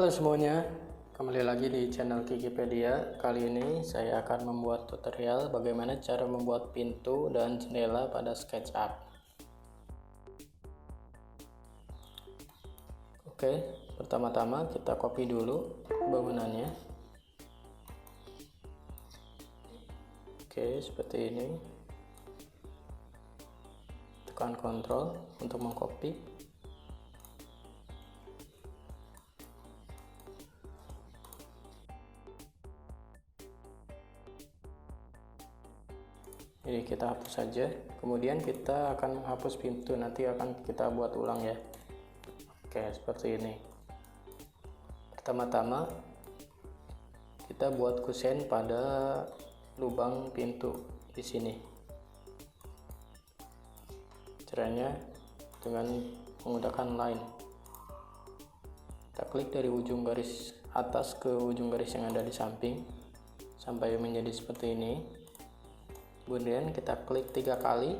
Halo semuanya, kembali lagi di channel Kikipedia. Kali ini saya akan membuat tutorial bagaimana cara membuat pintu dan jendela pada SketchUp. Oke, pertama-tama kita copy dulu bangunannya. Oke, seperti ini. Tekan Ctrl untuk mengcopy. Jadi kita hapus saja, kemudian kita akan menghapus pintu, nanti akan kita buat ulang ya. Oke, seperti ini. Pertama-tama kita buat kusen pada lubang pintu di sini. Caranya dengan menggunakan line. Kita klik dari ujung garis atas ke ujung garis yang ada di samping sampai menjadi seperti ini. Kemudian kita klik 3 kali,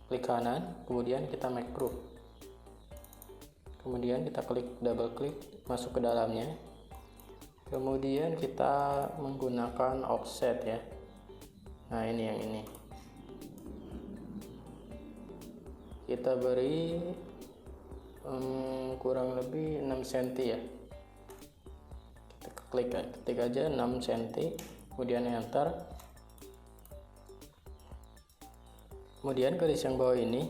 klik kanan, kemudian kita make group, kemudian kita klik double klik masuk ke dalamnya, kemudian kita menggunakan offset ya. Nah, ini yang ini kita beri kurang lebih 6 cm ya. Ketik aja 6 cm, kemudian enter. Kemudian garis yang bawah ini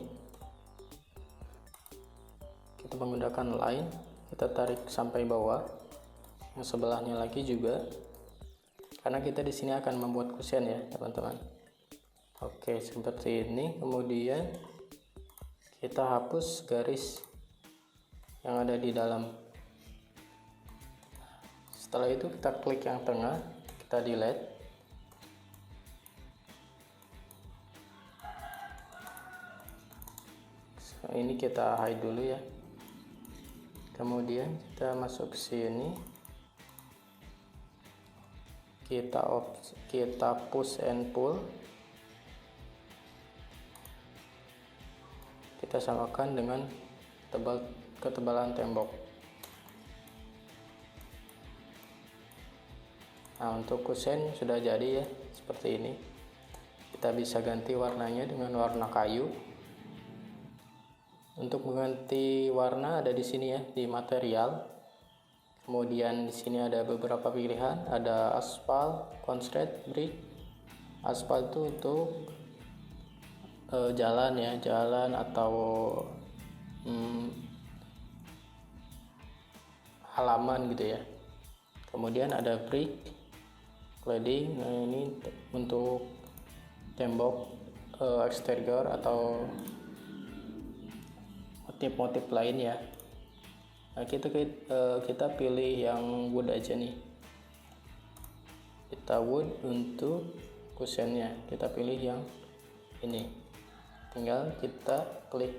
kita menggunakan line, kita tarik sampai bawah, yang sebelahnya lagi juga, karena kita di sini akan membuat kusen ya teman-teman. Oke, seperti ini. Kemudian kita hapus garis yang ada di dalam. Setelah itu kita klik yang tengah, kita delete. Ini kita hide dulu ya. Kemudian kita masuk ke sini, kita push and pull, kita samakan dengan ketebalan tembok. Nah, untuk kusen sudah jadi ya, seperti ini. Kita bisa ganti warnanya dengan warna kayu. Untuk mengganti warna ada di sini ya, di material. Kemudian di sini ada beberapa pilihan, ada aspal, concrete, brick. Aspal itu untuk jalan ya, jalan atau halaman gitu ya. Kemudian ada brick, cladding. Nah, ini untuk tembok eksterior atau motif-motif lain ya. Nah, kita pilih yang wood aja nih. Kita wood untuk kusennya, kita pilih yang ini. Tinggal kita klik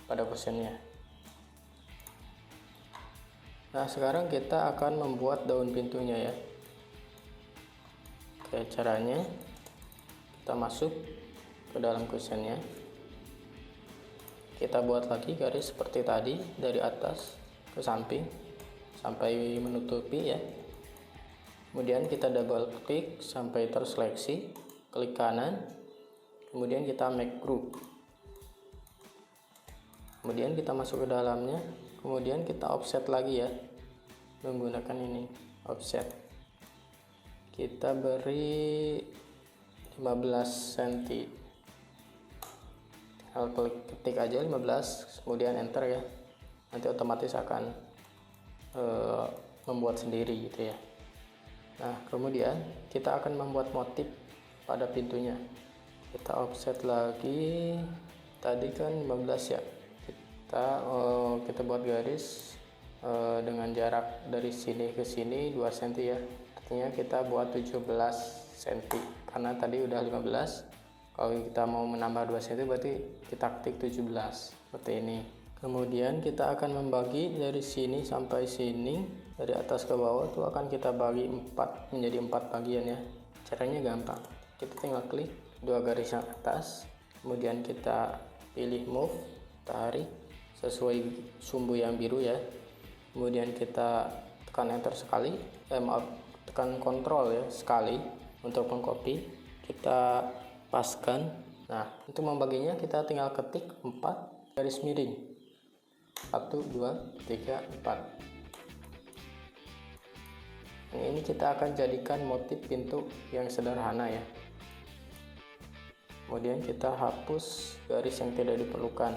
pada kusennya. Nah, sekarang kita akan membuat daun pintunya ya. Oke, caranya kita masuk ke dalam kusennya, kita buat lagi garis seperti tadi dari atas ke samping sampai menutupi ya. Kemudian kita double klik sampai terseleksi, klik kanan, kemudian kita make group, kemudian kita masuk ke dalamnya, kemudian kita offset lagi ya menggunakan ini offset. Kita beri 15 cm, tinggal ketik aja 15, kemudian enter ya. Nanti otomatis akan membuat sendiri gitu ya. Nah, kemudian kita akan membuat motif pada pintunya. Kita offset lagi, tadi kan 15 ya, kita buat garis dengan jarak dari sini ke sini 2 cm ya. Artinya kita buat 17 cm, karena tadi udah 15. Kalau kita mau menambah 2 cm berarti kita ketik 17 seperti ini. Kemudian kita akan membagi dari sini sampai sini, dari atas ke bawah tuh akan kita bagi 4 menjadi 4 bagian ya. Caranya gampang, kita tinggal klik 2 garis yang atas, kemudian kita pilih move, tarik, sesuai sumbu yang biru ya. Kemudian kita tekan enter sekali, tekan kontrol ya sekali untuk mengcopy, kita paskan. Nah, untuk membaginya kita tinggal ketik 4 garis miring, 1 2 3 4. Ini kita akan jadikan motif pintu yang sederhana ya. Kemudian kita hapus garis yang tidak diperlukan.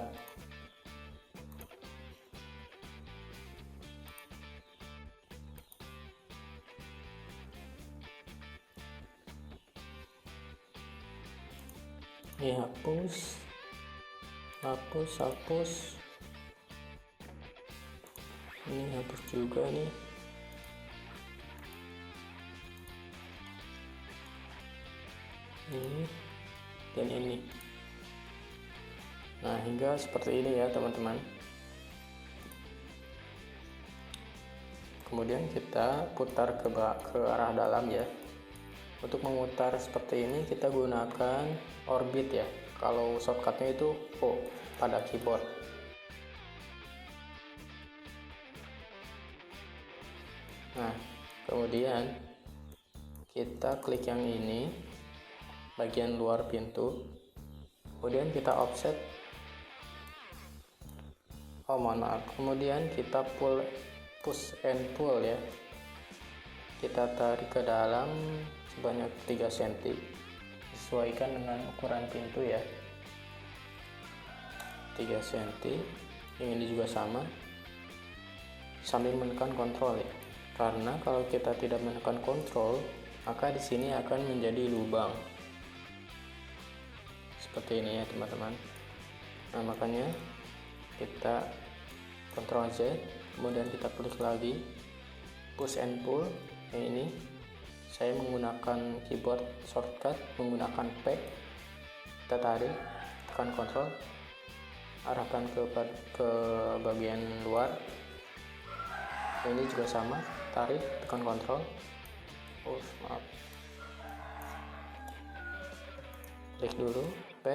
Ini hapus, ini hapus juga nih. Ini dan ini. Nah, hingga seperti ini ya teman-teman. Kemudian kita putar ke arah dalam ya. Untuk memutar seperti ini kita gunakan orbit ya. Kalau shortcutnya itu O pada keyboard. Nah, kemudian kita klik yang ini, bagian luar pintu. Kemudian kita offset. Mohon maaf. Kemudian kita push and pull ya. Kita tarik ke dalam sebanyak 3 cm, sesuaikan dengan ukuran pintu ya, 3 cm. Yang ini juga sama, sambil menekan kontrol ya, karena kalau kita tidak menekan kontrol maka di sini akan menjadi lubang seperti ini ya teman-teman. Nah, makanya kita Ctrl Z, kemudian kita klik lagi push and pull. Yang ini saya menggunakan keyboard shortcut, menggunakan P. Kita tarik, tekan kontrol, arahkan ke bagian luar. Ini juga sama, tarik, tekan kontrol. Maaf, klik dulu P,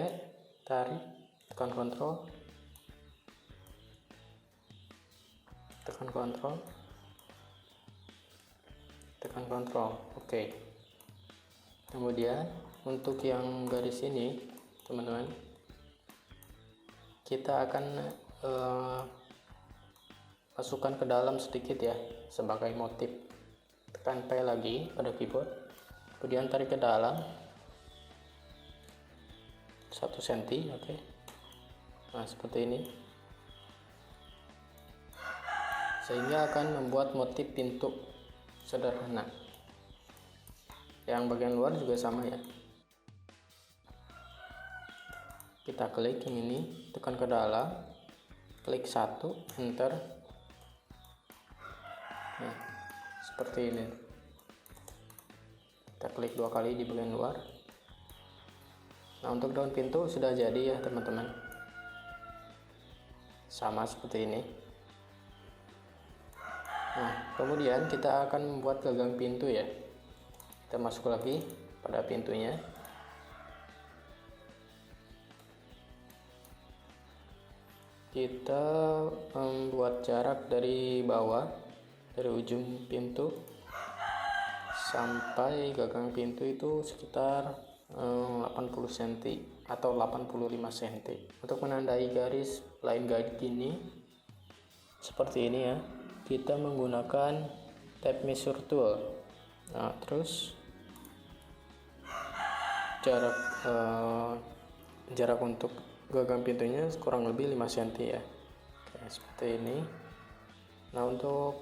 tarik, tekan kontrol, tekan kontrol, tekan kontrol. Oke. Kemudian untuk yang garis ini teman-teman, kita akan masukkan ke dalam sedikit ya sebagai motif. Tekan P lagi pada keyboard, kemudian tarik ke dalam 1 cm. Oke. Nah, seperti ini, sehingga akan membuat motif pintu sederhana. Yang bagian luar juga sama ya. Kita klik yang ini, tekan ke dalam, klik 1, enter. Nah, seperti ini. Kita klik 2 kali di bagian luar. Nah, untuk daun pintu sudah jadi ya teman-teman, sama seperti ini. Nah, kemudian kita akan membuat gagang pintu ya. Kita masuk lagi pada pintunya. Kita membuat jarak dari bawah, dari ujung pintu sampai gagang pintu itu sekitar 80 cm atau 85 cm. Untuk menandai garis line guide gini seperti ini ya, kita menggunakan tape measure tool. Nah, terus jarak untuk gagang pintunya kurang lebih 5 cm ya. Oke, seperti ini. Nah, untuk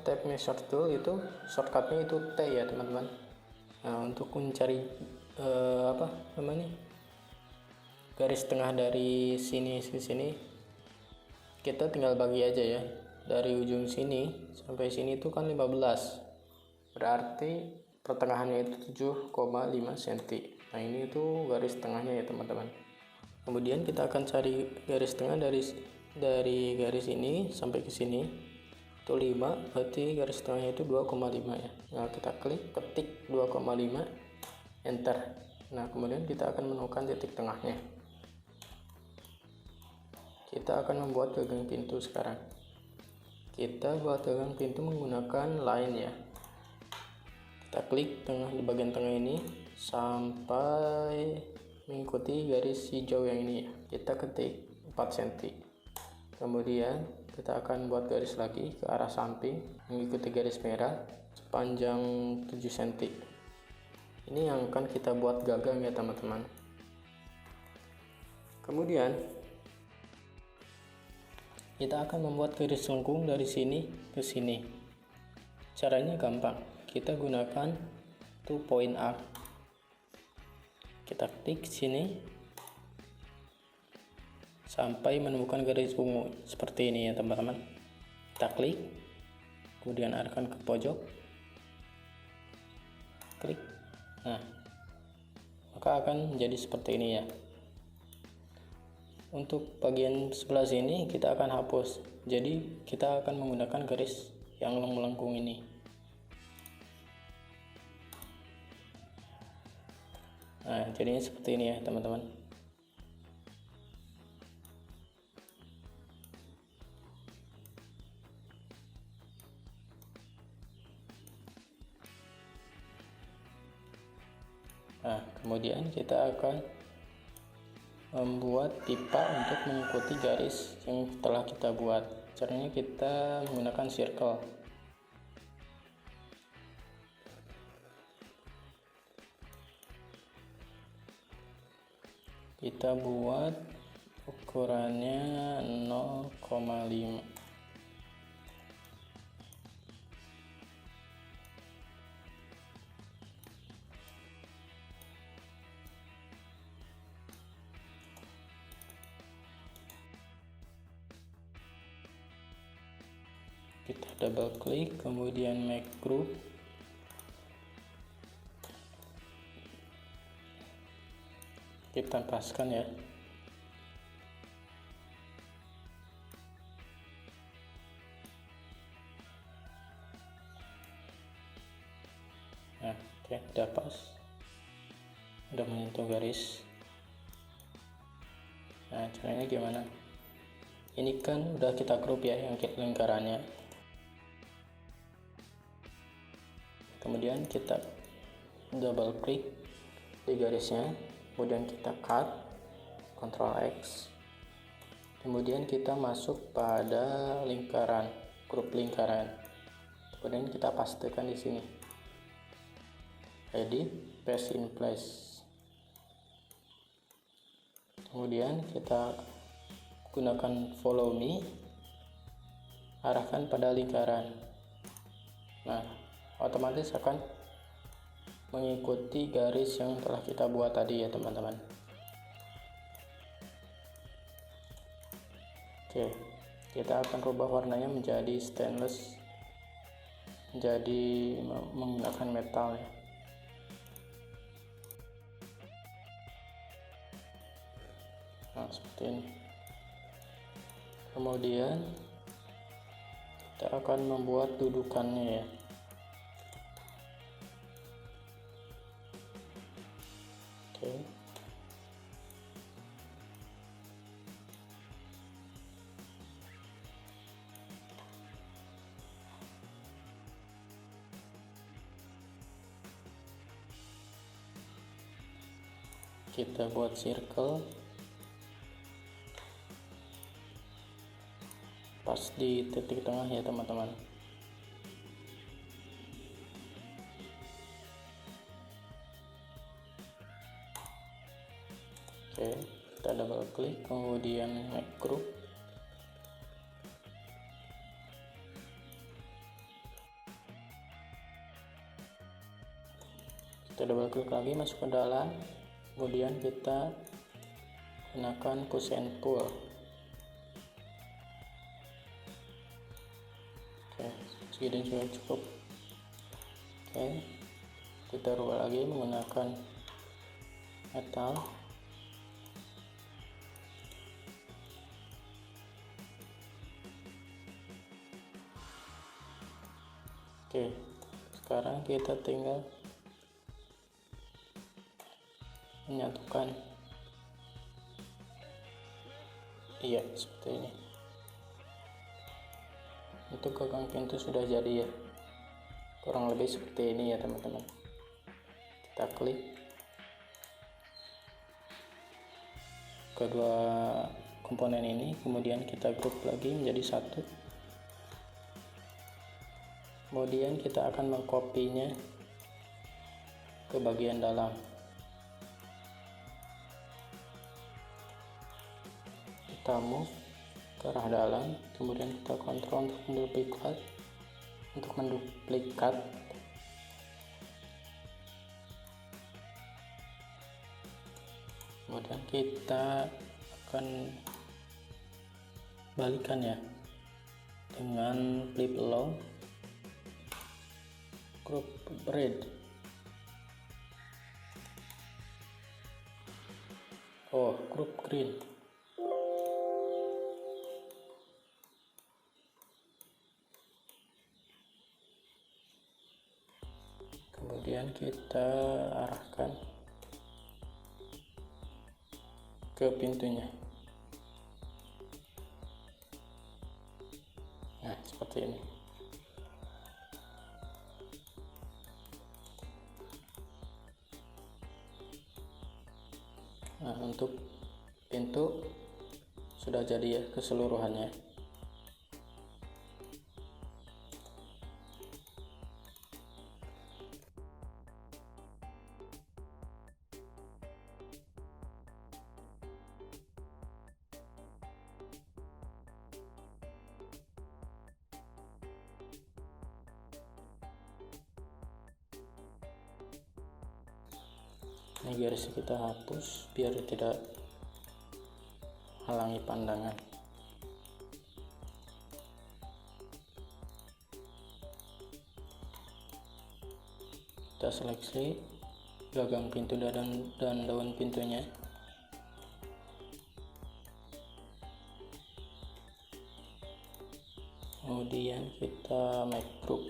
tape measure tool itu shortcutnya itu T ya teman-teman. Nah, untuk mencari garis tengah dari sini ke sini, kita tinggal bagi aja ya. Dari ujung sini sampai sini itu kan 15, berarti pertengahannya itu 7,5 cm. Nah, ini itu garis tengahnya ya teman-teman. Kemudian kita akan cari garis tengah dari garis ini sampai ke sini itu 5, berarti garis tengahnya itu 2,5 ya. Nah, kita klik, ketik 2,5, enter. Nah, kemudian kita akan menemukan titik tengahnya. kita akan membuat gagang pintu sekarang. Kita buat gagang pintu menggunakan line ya. Kita klik tengah di bagian tengah ini sampai mengikuti garis hijau yang ini ya. Kita ketik 4 cm. Kemudian kita akan buat garis lagi ke arah samping mengikuti garis merah sepanjang 7 cm. Ini yang akan kita buat gagang ya teman-teman. Kemudian kita akan membuat garis lengkung dari sini ke sini. Caranya gampang, kita gunakan 2 point arc. Kita klik sini sampai menemukan garis ungu seperti ini ya teman-teman. Kita klik, kemudian arahkan ke pojok, klik. Nah, maka akan menjadi seperti ini ya. Untuk bagian sebelah sini kita akan hapus, jadi kita akan menggunakan garis yang melengkung ini. Nah, jadinya seperti ini ya teman-teman. Nah, kemudian kita akan membuat pipa untuk mengikuti garis yang telah kita buat. Caranya kita menggunakan circle. Kita buat ukurannya 0,5. Kita double klik, kemudian make group. Kita paskan ya. Nah, oke, udah pas. Udah menyentuh garis. Nah, caranya gimana? Ini kan udah kita grup ya yang lingkarannya. Kemudian kita double klik di garisnya, kemudian kita cut, Ctrl X, kemudian kita masuk pada lingkaran, grup lingkaran, kemudian kita pastekan di sini, edit, paste in place, kemudian kita gunakan follow me, arahkan pada lingkaran. Nah, otomatis akan mengikuti garis yang telah kita buat tadi ya teman-teman. Oke, kita akan rubah warnanya menjadi stainless, menjadi menggunakan metal ya. Nah, seperti ini. Kemudian kita akan membuat dudukannya ya. Oke. Kita buat circle pas di titik tengah ya teman-teman. Oke, kita double klik, kemudian make group. Kita double klik lagi, masuk ke dalam, kemudian kita gunakan push and pull. Oke, segini sudah cukup. Oke, kita rubah lagi menggunakan metal. Oke, sekarang kita tinggal menyatukan Iya, seperti ini. Untuk gagang pintu sudah jadi ya, kurang lebih seperti ini ya teman-teman. Kita klik kedua komponen ini, kemudian kita grup lagi menjadi satu. Kemudian kita akan mengkopinya ke bagian dalam. Kita move ke arah dalam, kemudian kita kontrol untuk menduplikat. Kemudian kita akan balikan ya dengan flip low, group red, group green. Kemudian kita arahkan ke pintunya. Nah, seperti ini. Nah, untuk pintu sudah jadi ya keseluruhannya. Ini garis kita hapus biar tidak halangi pandangan. Kita seleksi gagang pintu dan daun pintunya. Kemudian kita make group.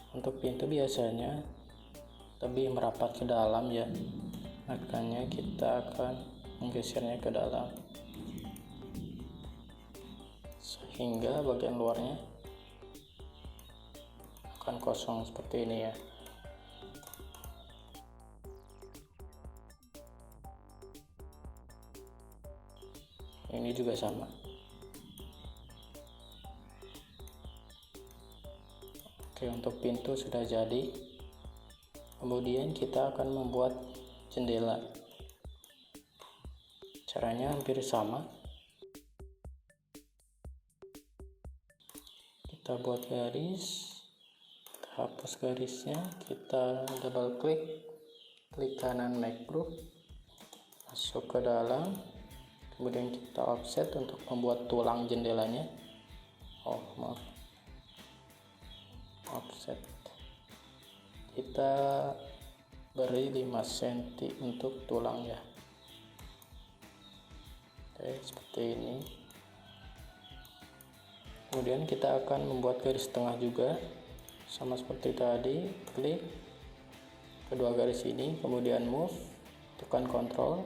Untuk pintu biasanya lebih merapat ke dalam ya, makanya kita akan menggesernya ke dalam sehingga bagian luarnya akan kosong seperti ini ya. Ini juga sama. Oke, untuk pintu sudah jadi. Kemudian kita akan membuat jendela. Caranya hampir sama. Kita buat garis, kita hapus garisnya, kita double klik, klik kanan make group, masuk ke dalam, kemudian kita offset untuk membuat tulang jendelanya. Offset kita beri 5 cm untuk tulangnya. Oke, seperti ini. Kemudian kita akan membuat garis tengah juga sama seperti tadi. Klik kedua garis ini, kemudian move, tekan Ctrl,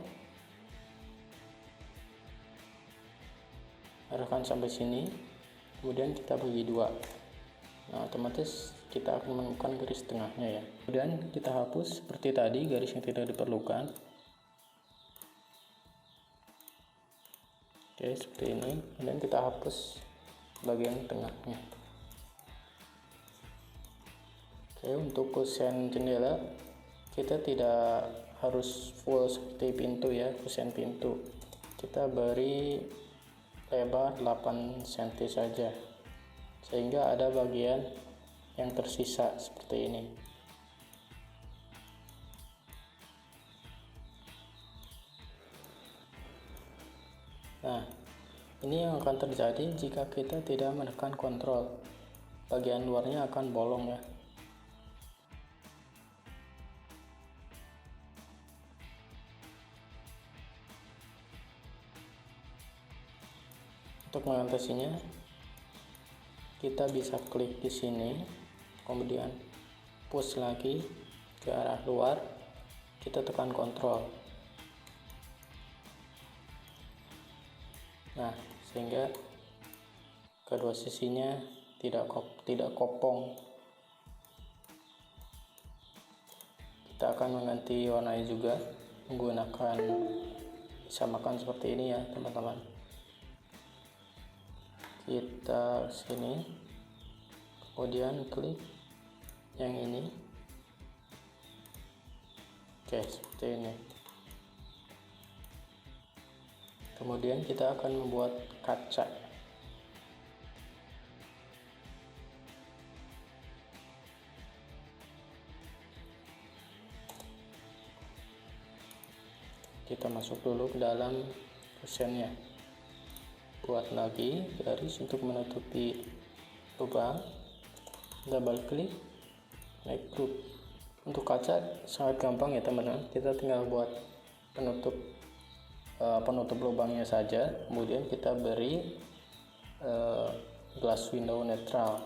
arahkan sampai sini, kemudian kita bagi dua. Nah, otomatis kita akan menemukan garis tengahnya ya. Kemudian kita hapus seperti tadi garis yang tidak diperlukan. Oke, seperti ini. Kemudian kita hapus bagian tengahnya. Oke, untuk kusen jendela kita tidak harus full seperti pintu ya, kusen pintu. Kita beri lebar 8 cm saja, sehingga ada bagian yang tersisa seperti ini. Nah, ini yang akan terjadi jika kita tidak menekan kontrol. Bagian luarnya akan bolong ya. Untuk mengatasinya, kita bisa klik di sini, kemudian push lagi ke arah luar, kita tekan kontrol. Nah, sehingga kedua sisinya tidak kopong. Kita akan mengganti warnanya juga menggunakan samakan seperti ini ya teman-teman. Kita sini, kemudian klik yang ini. Oke, seperti ini. Kemudian kita akan membuat kaca. Kita masuk dulu ke dalam kusennya. Buat lagi garis untuk menutupi lubang. Double klik, make group. Untuk kaca sangat gampang ya teman-teman. Kita tinggal buat penutup lubangnya saja. Kemudian kita beri glass window netral.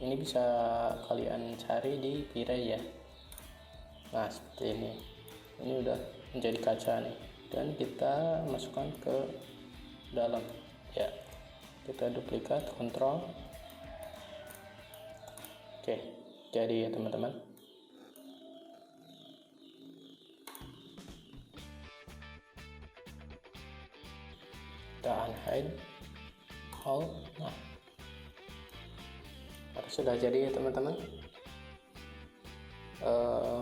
Ini bisa kalian cari di Pirai ya. Nah, seperti ini. Ini udah menjadi kaca nih, dan kita masukkan ke dalam ya. Kita duplikat, kontrol. Oke, jadi ya teman-teman. Kita unhide all. Nah, sudah jadi ya teman-teman.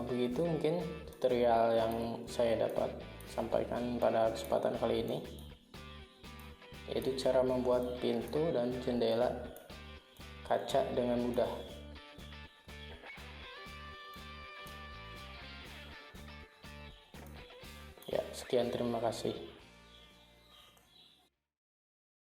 Begitu mungkin tutorial yang saya dapat sampaikan pada kesempatan kali ini, yaitu cara membuat pintu dan jendela kaca dengan mudah. Ya, sekian, terima kasih.